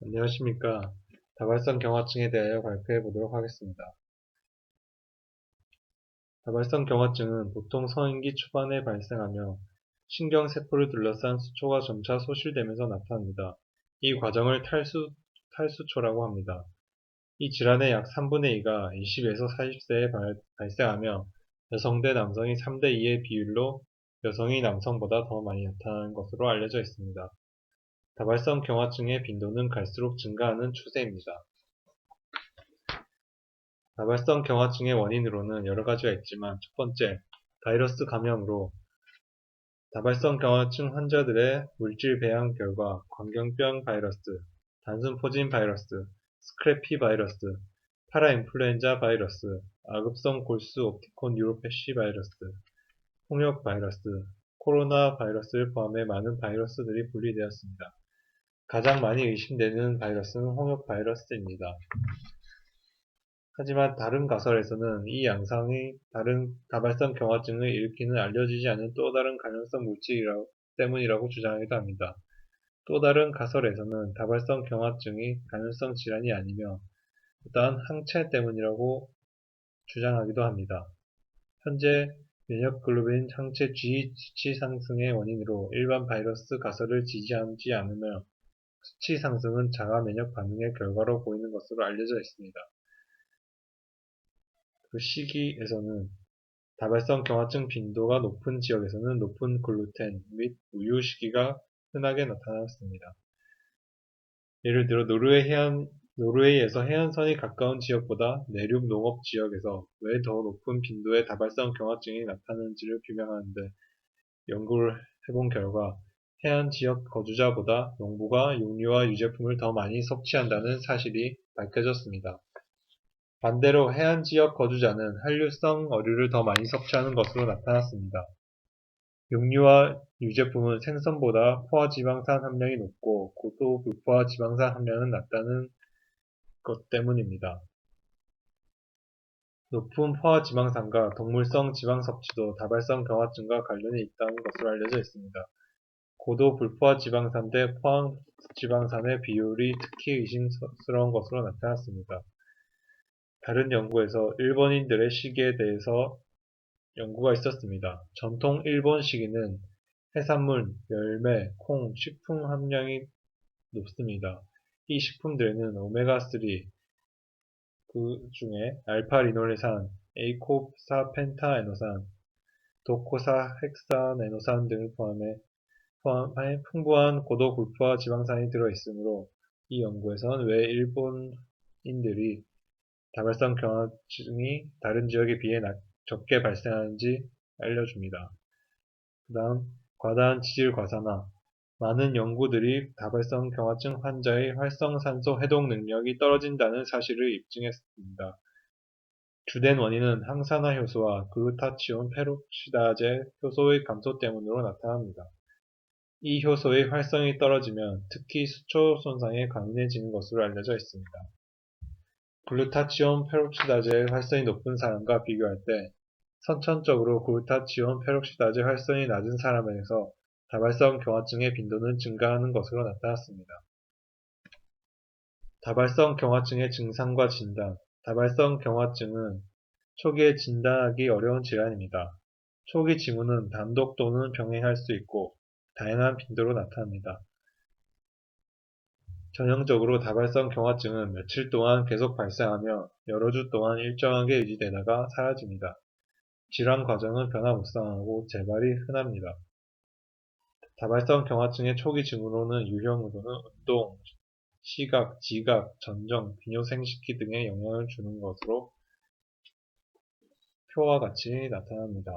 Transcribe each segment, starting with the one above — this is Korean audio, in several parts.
안녕하십니까. 다발성 경화증에 대하여 발표해 보도록 하겠습니다. 다발성 경화증은 보통 성인기 초반에 발생하며 신경세포를 둘러싼 수초가 점차 소실되면서 나타납니다. 이 과정을 탈수초라고 합니다. 이 질환의 약 3분의 2가 20에서 40세에 발생하며 여성 대 남성이 3대 2의 비율로 여성이 남성보다 더 많이 나타나는 것으로 알려져 있습니다. 다발성 경화증의 빈도는 갈수록 증가하는 추세입니다. 다발성 경화증의 원인으로는 여러 가지가 있지만 첫 번째, 바이러스 감염으로 다발성 경화증 환자들의 물질 배양 결과 광견병 바이러스, 단순포진 바이러스, 스크래피 바이러스, 파라인플루엔자 바이러스, 아급성 골수 옵티콘 뉴로패시 바이러스, 홍역 바이러스, 코로나 바이러스를 포함해 많은 바이러스들이 분리되었습니다. 가장 많이 의심되는 바이러스는 홍역 바이러스입니다. 하지만 다른 가설에서는 이 양상이 다른 다발성 경화증을 일으키는 알려지지 않은 또 다른 감염성 물질 때문이라고 주장하기도 합니다. 또 다른 가설에서는 다발성 경화증이 감염성 질환이 아니며 어떠한 항체 때문이라고 주장하기도 합니다. 현재 면역글로빈 항체 G 수치 상승의 원인으로 일반 바이러스 가설을 지지하지 않으며 수치 상승은 자가 면역 반응의 결과로 보이는 것으로 알려져 있습니다. 그 시기에서는 다발성 경화증 빈도가 높은 지역에서는 높은 글루텐 및 우유 시기가 흔하게 나타났습니다. 예를 들어 노르웨이에서 해안선이 가까운 지역보다 내륙 농업 지역에서 왜 더 높은 빈도의 다발성 경화증이 나타나는지를 규명하는데 연구를 해본 결과 해안 지역 거주자보다 농부가 육류와 유제품을 더 많이 섭취한다는 사실이 밝혀졌습니다. 반대로 해안 지역 거주자는 한류성 어류를 더 많이 섭취하는 것으로 나타났습니다. 육류와 유제품은 생선보다 포화지방산 함량이 높고 고도 불포화 지방산 함량은 낮다는 것 때문입니다. 높은 포화지방산과 동물성 지방 섭취도 다발성 경화증과 관련이 있다는 것으로 알려져 있습니다. 고도 불포화 지방산 대 포항지방산의 비율이 특히 의심스러운 것으로 나타났습니다. 다른 연구에서 일본인들의 시기에 대해서 연구가 있었습니다. 전통 일본 시기는 해산물, 열매, 콩, 식품 함량이 높습니다. 이 식품들에는 오메가3, 그 중에 알파리놀레산, 에이코사펜타에노산, 도코사헥사네노산 등을 포함해 풍부한 고도 불포화 지방산이 들어있으므로 이 연구에서는 왜 일본인들이 다발성 경화증이 다른 지역에 비해 적게 발생하는지 알려줍니다. 그 다음, 과다한 지질 과사나 많은 연구들이 다발성 경화증 환자의 활성산소 해독 능력이 떨어진다는 사실을 입증했습니다. 주된 원인은 항산화 효소와 글루타치온 페록시다제 효소의 감소 때문으로 나타납니다. 이 효소의 활성이 떨어지면 특히 수초 손상에 강인해지는 것으로 알려져 있습니다. 글루타치온 페록시다제의 활성이 높은 사람과 비교할 때 선천적으로 글루타치온 페록시다제 활성이 낮은 사람에서 다발성 경화증의 빈도는 증가하는 것으로 나타났습니다. 다발성 경화증의 증상과 진단. 다발성 경화증은 초기에 진단하기 어려운 질환입니다. 초기 징후는 단독 또는 병행할 수 있고 다양한 빈도로 나타납니다. 전형적으로 다발성 경화증은 며칠 동안 계속 발생하며 여러 주 동안 일정하게 유지되다가 사라집니다. 질환 과정은 변화무쌍하고 재발이 흔합니다. 다발성 경화증의 초기 징후로는 유형으로는 운동, 시각, 지각, 전정, 비뇨생식기 등에 영향을 주는 것으로 표와 같이 나타납니다.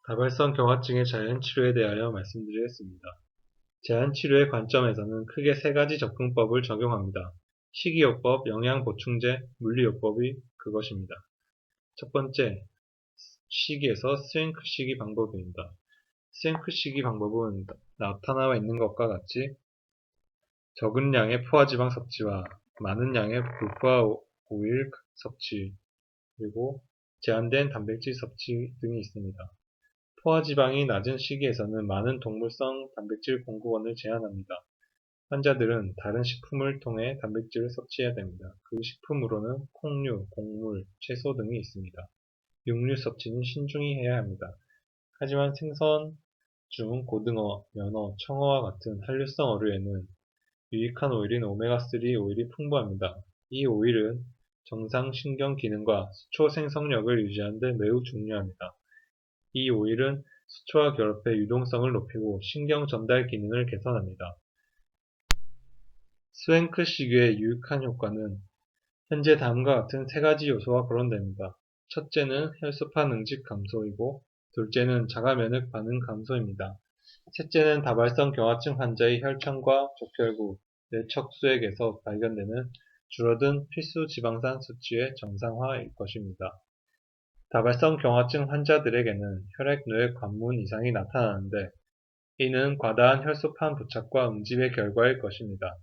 다발성 경화증의 자연치료에 대하여 말씀드리겠습니다. 제한치료의 관점에서는 크게 세 가지 접근법을 적용합니다. 식이요법, 영양보충제, 물리요법이 그것입니다. 첫 번째, 식이에서 스윙크 식이 방법입니다. 스윙크 식이 방법은 나타나 있는 것과 같이 적은 양의 포화지방 섭취와 많은 양의 불포화 오일 섭취, 그리고 제한된 단백질 섭취 등이 있습니다. 포화지방이 낮은 시기에서는 많은 동물성 단백질 공급원을 제한합니다. 환자들은 다른 식품을 통해 단백질을 섭취해야 됩니다. 그 식품으로는 콩류, 곡물, 채소 등이 있습니다. 육류 섭취는 신중히 해야 합니다. 하지만 생선 중 고등어, 연어, 청어와 같은 한류성 어류에는 유익한 오일인 오메가3 오일이 풍부합니다. 이 오일은 정상 신경 기능과 수초 생성력을 유지하는 데 매우 중요합니다. 이 오일은 수초와 결합해 유동성을 높이고 신경 전달 기능을 개선합니다. 스웸크시그의 유익한 효과는 현재 다음과 같은 세 가지 요소가 거론됩니다. 첫째는 혈소판 응집 감소이고, 둘째는 자가 면역 반응 감소입니다. 셋째는 다발성 경화증 환자의 혈청과 적혈구, 뇌척수액에서 발견되는 줄어든 필수 지방산 수치의 정상화일 것입니다. 다발성 경화증 환자들에게는 혈액-뇌 관문 이상이 나타나는데, 이는 과다한 혈소판 부착과 응집의 결과일 것입니다.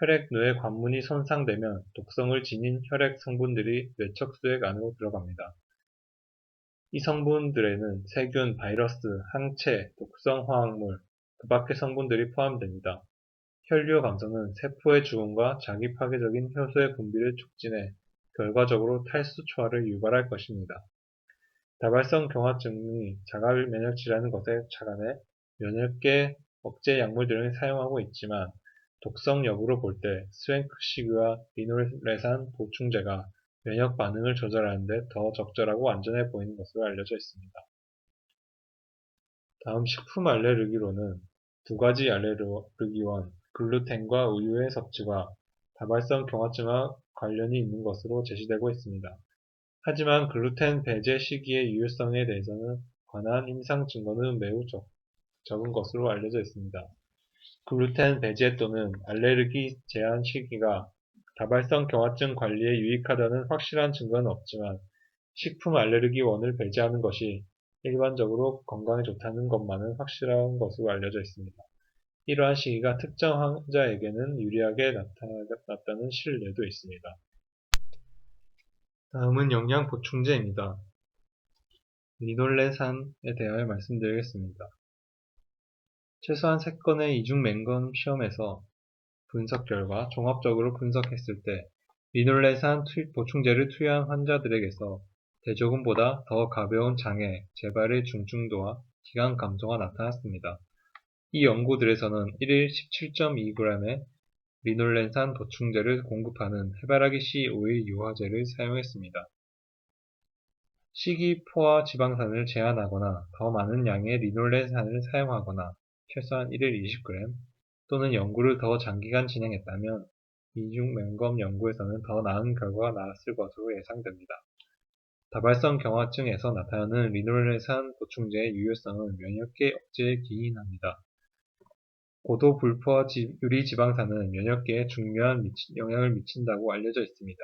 혈액-뇌 관문이 손상되면 독성을 지닌 혈액 성분들이 뇌척수액 안으로 들어갑니다. 이 성분들에는 세균, 바이러스, 항체, 독성 화학물, 그 밖의 성분들이 포함됩니다. 혈류 감소는 세포의 죽음과 자기 파괴적인 효소의 분비를 촉진해 결과적으로 탈수 초화를 유발할 것입니다. 다발성 경화증이 자가 면역 질환인 것에 착안해 면역계 억제 약물들을 사용하고 있지만 독성 여부로 볼 때 스웸크시그와 리놀레산 보충제가 면역 반응을 조절하는 데 더 적절하고 안전해 보이는 것으로 알려져 있습니다. 다음 식품 알레르기로는 두 가지 알레르기원, 글루텐과 우유의 섭취가 다발성 경화증과 관련이 있는 것으로 제시되고 있습니다. 하지만 글루텐 배제 시기의 유효성에 대해서는 관한 임상 증거는 매우 적은 것으로 알려져 있습니다. 글루텐 배제 또는 알레르기 제한 시기가 다발성 경화증 관리에 유익하다는 확실한 증거는 없지만 식품 알레르기 원을 배제하는 것이 일반적으로 건강에 좋다는 것만은 확실한 것으로 알려져 있습니다. 이러한 시기가 특정 환자에게는 유리하게 나타났다는 신뢰도 있습니다. 다음은 영양 보충제입니다. 리놀레산에 대하여 말씀드리겠습니다. 최소한 3건의 이중 맹검 시험에서 분석 결과 종합적으로 분석했을 때 리놀레산 보충제를 투여한 환자들에게서 대조금보다 더 가벼운 장애, 재발의 중증도와 기강 감소가 나타났습니다. 이 연구들에서는 1일 17.2g의 리놀렌산 보충제를 공급하는 해바라기 씨 오일 유화제를 사용했습니다. 식이포화 지방산을 제한하거나 더 많은 양의 리놀렌산을 사용하거나 최소한 1일 20g 또는 연구를 더 장기간 진행했다면 이중 맹검 연구에서는 더 나은 결과가 나왔을 것으로 예상됩니다. 다발성 경화증에서 나타나는 리놀렌산 보충제의 유효성은 면역계 억제에 기인합니다. 고도 불포화 유리지방산은 면역계에 중요한 영향을 미친다고 알려져 있습니다.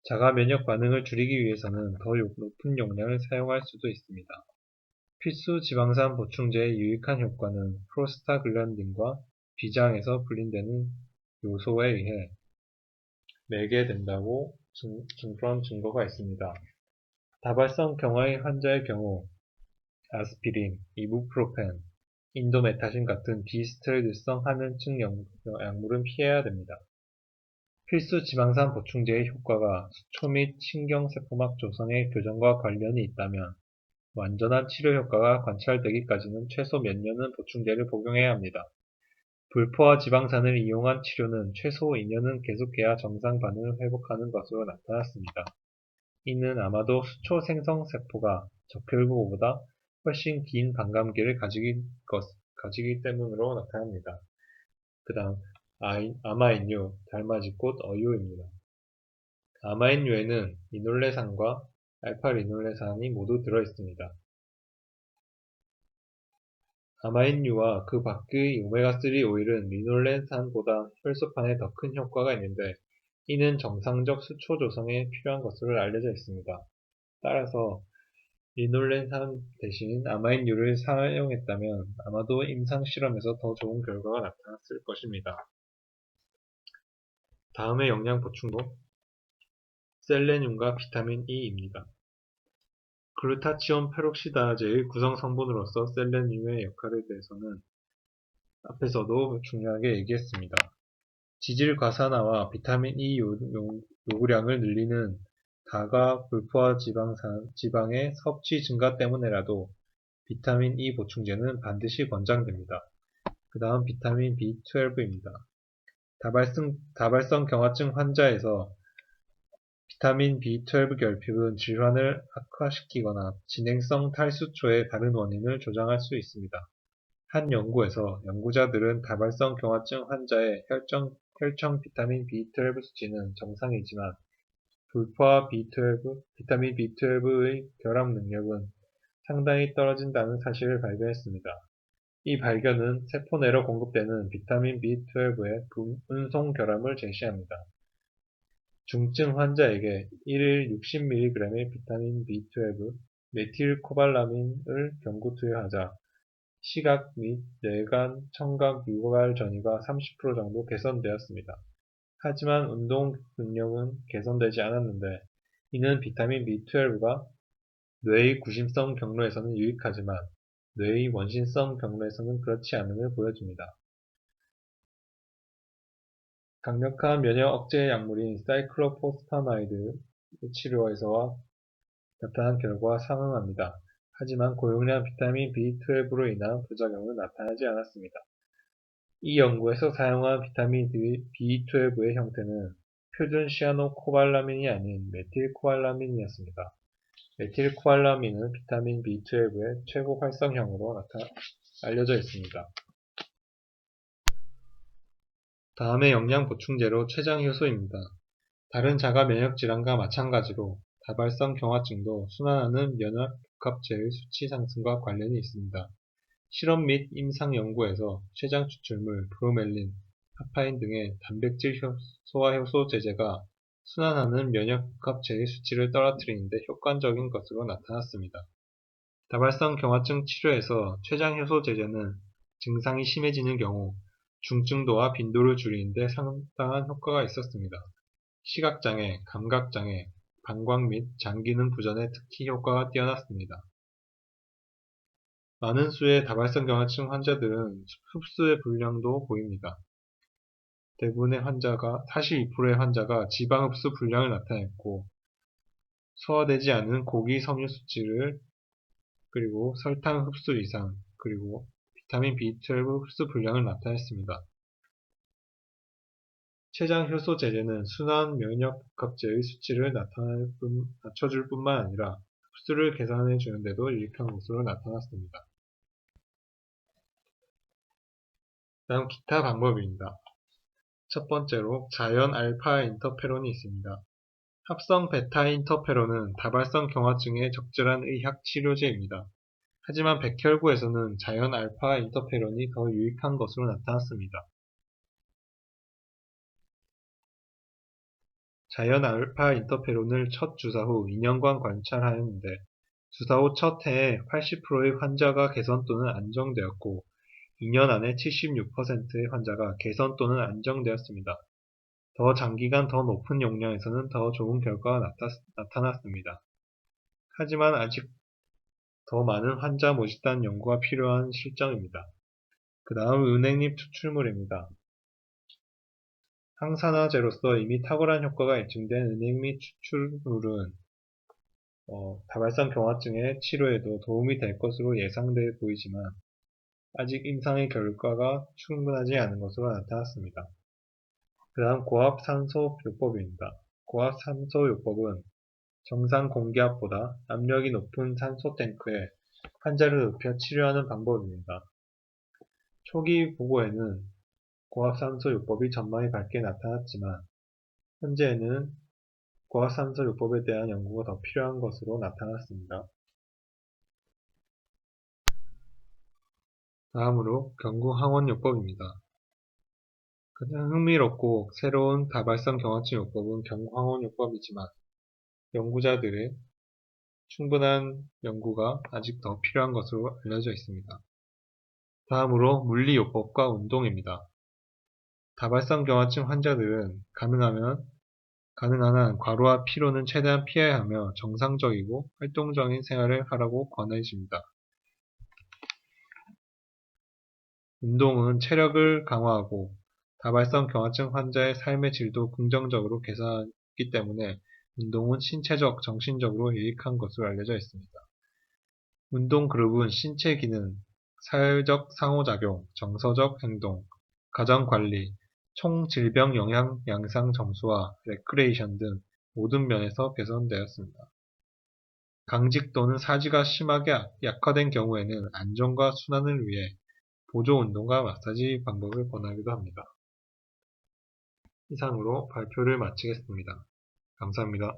자가 면역 반응을 줄이기 위해서는 더 높은 용량을 사용할 수도 있습니다. 필수 지방산 보충제의 유익한 효과는 프로스타글란딘과 비장에서 분리되는 요소에 의해 매개된다고 그런 증거가 있습니다. 다발성 경화의 환자의 경우 아스피린, 이부프로펜, 인도메타신 같은 비스테로이드성 항염증 약물은 피해야 됩니다. 필수 지방산 보충제의 효과가 수초 및 신경세포막 조성의 교정과 관련이 있다면 완전한 치료 효과가 관찰되기까지는 최소 몇 년은 보충제를 복용해야 합니다. 불포화 지방산을 이용한 치료는 최소 2년은 계속해야 정상 반응을 회복하는 것으로 나타났습니다. 이는 아마도 수초 생성세포가 적혈구보다 훨씬 긴 반감기를 가지기 때문으로 나타납니다. 그 다음 아마인유, 달맞이꽃, 어유입니다. 아마인유에는 리놀레산과 알파리놀레산이 모두 들어있습니다. 아마인유와 그 밖의 오메가3 오일은 리놀렌산보다 혈소판에 더 큰 효과가 있는데 이는 정상적 수초 조성에 필요한 것으로 알려져 있습니다. 따라서 리놀렌산 대신 아마인유를 사용했다면 아마도 임상실험에서 더 좋은 결과가 나타났을 것입니다. 다음의 영양 보충도 셀레늄과 비타민 E입니다. 글루타치온 페록시다제의 구성 성분으로서 셀레늄의 역할에 대해서는 앞에서도 중요하게 얘기했습니다. 지질 과산화와 비타민 E 요구량을 늘리는 다가 불포화 지방의 섭취 증가 때문에라도 비타민 E 보충제는 반드시 권장됩니다. 그 다음 비타민 B12입니다. 다발성 경화증 환자에서 비타민 B12 결핍은 질환을 악화시키거나 진행성 탈수초의 다른 원인을 조장할 수 있습니다. 한 연구에서 연구자들은 다발성 경화증 환자의 혈청 비타민 B12 수치는 정상이지만 불포화 비타민 B12의 결합 능력은 상당히 떨어진다는 사실을 발견했습니다. 이 발견은 세포 내로 공급되는 비타민 B12의 운송 결함을 제시합니다. 중증 환자에게 1일 60mg의 비타민 B12, 메틸코발라민을 경구 투여하자 시각 및 뇌간, 청각 유발 전이가 30% 정도 개선되었습니다. 하지만 운동 능력은 개선되지 않았는데 이는 비타민 B12가 뇌의 구심성 경로에서는 유익하지만 뇌의 원심성 경로에서는 그렇지 않음을 보여줍니다. 강력한 면역 억제 약물인 사이클로포스파마이드 치료에서와 나타난 결과와 상응합니다. 하지만 고용량 비타민 B12로 인한 부작용은 나타나지 않았습니다. 이 연구에서 사용한 비타민 B12의 형태는 표준 시아노코발라민이 아닌 메틸코발라민이었습니다. 메틸코발라민은 비타민 B12의 최고 활성형으로 알려져 있습니다. 다음의 영양 보충제로 췌장효소입니다. 다른 자가 면역질환과 마찬가지로 다발성 경화증도 순환하는 면역복합체의 수치 상승과 관련이 있습니다. 실험 및 임상 연구에서 췌장 추출물, 브로멜린, 파파인 등의 단백질 소화효소 제제가 순환하는 면역복합체의 수치를 떨어뜨리는 데 효과적인 것으로 나타났습니다. 다발성 경화증 치료에서 췌장효소 제제는 증상이 심해지는 경우 중증도와 빈도를 줄이는 데 상당한 효과가 있었습니다. 시각장애, 감각장애, 방광 및 장기능 부전에 특히 효과가 뛰어났습니다. 많은 수의 다발성 경화증 환자들은 흡수의 불량도 보입니다. 대부분의 환자가, 42%의 환자가 지방 흡수 불량을 나타냈고, 소화되지 않은 고기 섬유 수치를, 그리고 설탕 흡수 이상, 그리고 비타민 B12 흡수 불량을 나타냈습니다. 췌장 효소 제제는 순환 면역 복합체의 수치를 낮춰줄 뿐만 아니라 흡수를 개선해 주는데도 유익한 것으로 나타났습니다. 다음 기타 방법입니다. 첫 번째로 자연 알파 인터페론이 있습니다. 합성 베타 인터페론은 다발성 경화증의 적절한 의학 치료제입니다. 하지만 백혈구에서는 자연 알파 인터페론이 더 유익한 것으로 나타났습니다. 자연 알파 인터페론을 첫 주사 후 2년간 관찰하였는데 주사 후 첫 해에 80%의 환자가 개선 또는 안정되었고 2년 안에 76%의 환자가 개선 또는 안정되었습니다. 더 장기간 더 높은 용량에서는 더 좋은 결과가 나타났습니다. 하지만 아직 더 많은 환자 모집단 연구가 필요한 실정입니다. 그 다음 은행잎 추출물입니다. 항산화제로서 이미 탁월한 효과가 입증된 은행잎 추출물은 다발성 경화증의 치료에도 도움이 될 것으로 예상돼 보이지만 아직 임상의 결과가 충분하지 않은 것으로 나타났습니다. 그 다음 고압산소요법입니다. 고압산소요법은 정상 공기압보다 압력이 높은 산소 탱크에 환자를 눕혀 치료하는 방법입니다. 초기 보고에는 고압산소요법이 전망이 밝게 나타났지만 현재에는 고압산소요법에 대한 연구가 더 필요한 것으로 나타났습니다. 다음으로 경구항원요법입니다. 가장 흥미롭고 새로운 다발성 경화증 요법은 경구항원요법이지만 연구자들의 충분한 연구가 아직 더 필요한 것으로 알려져 있습니다. 다음으로 물리요법과 운동입니다. 다발성 경화증 환자들은 가능하면 가능한 한 과로와 피로는 최대한 피해야 하며 정상적이고 활동적인 생활을 하라고 권해집니다. 운동은 체력을 강화하고 다발성 경화증 환자의 삶의 질도 긍정적으로 개선하기 때문에 운동은 신체적, 정신적으로 유익한 것으로 알려져 있습니다. 운동 그룹은 신체 기능, 사회적 상호작용, 정서적 행동, 가정관리, 총 질병 영향 양상 점수와 레크레이션 등 모든 면에서 개선되었습니다. 강직 또는 사지가 심하게 약화된 경우에는 안정과 순환을 위해 보조 운동과 마사지 방법을 권하기도 합니다. 이상으로 발표를 마치겠습니다. 감사합니다.